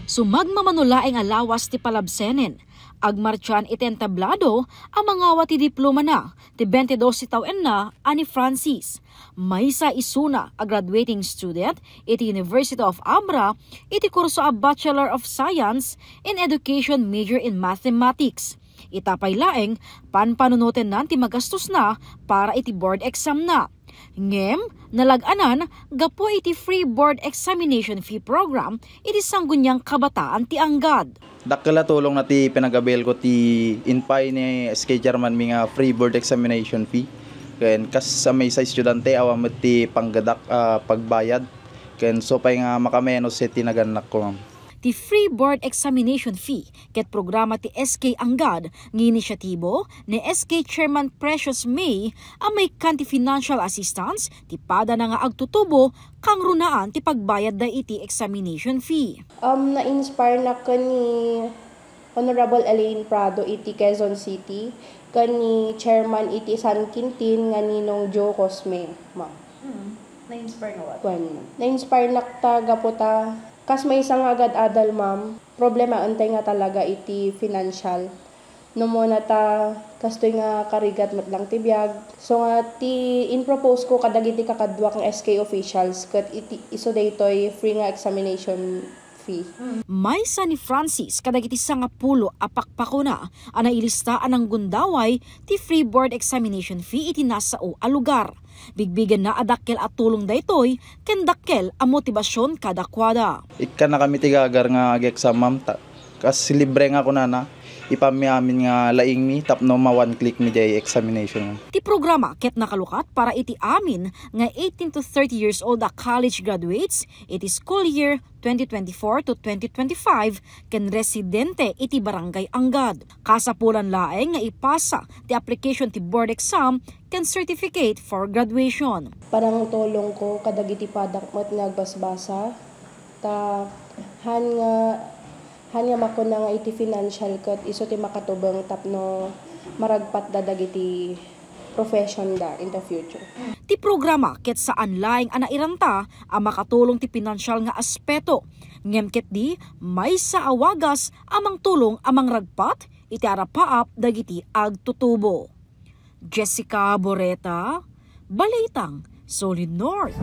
Sumagmamanulaing alawas ti palabsenen. Agmarchan itentablado ang mga wati diploma na ti 22 taon na ani Francis. Maysa isuna a graduating student iti University of Abra iti kurso a Bachelor of Science in Education major in Mathematics. Itapay laeng panpanunutin nan ti magastos na para iti board exam na. Ngem, nalaganan, gapo iti free board examination fee program, iti sanggunyang kabataan ti anggad. Dakala tulong na ti pinagabel ko ti inpay ni SK Chairman mga free board examination fee. Ken kas sa may sa estudyante awam ti panggadak pagbayad. Ken so pay nga makamenos ti naganak ko ma'am. Ti free board examination fee ket programa ti SK Anggad ng inisyatibo ni SK Chairman Precious May ang may kanti financial assistance ti pada na nga agtutubo kang runaan ti pagbayad da iti examination fee. Na-inspire na ko ni Honorable Elaine Prado iti Quezon City, kani Chairman iti San Quintin nga ninong Joe Cosme, ma'am. Na-inspire na what? Na-inspire na taga po ta. Kas may isang agad adal, ma'am, problema antay nga talaga iti financial. No mo na ta, kastoy nga karigat matlang tibiyag. So nga ti in-propose ko kadagiti kakadwa kang SK officials kat iti iso daytoy free nga examination fee. Maysa ni Francis kadagiti 10 apakpako na ana ilistaan ng gundaway ti free board examination fee iti nasao a lugar. Bigbigan na adakkel at tulong daytoy ken dakkel a motibasyon kadakwada. Ikka na kami tigagar nga ag-exam ma'am. Kas libre nga ko na ipamiamin nga laing mi tapno ma one click mi jay examination. Ti programa ket nakalukat para iti amin nga 18 to 30 years old a college graduates iti school year 2024 to 2025 ken residente iti barangay Anggad. Kasapulan laeng nga ipasa ti application ti board exam ken certificate for graduation. Parang tulong ko kadagiti padakmat nga agbasbasa ta hanya mako na nga iti financial cut iso ti makatubang tapno maragpat da dagiti profession da in the future. Ti programa ket saan laing ana iranta ang makatulong ti financial nga aspeto. Ngem ket di may sa awagas amang tulong amang ragpat iti arapaap dagiti agtutubo. Jessica Boreta, Balitang Solid North.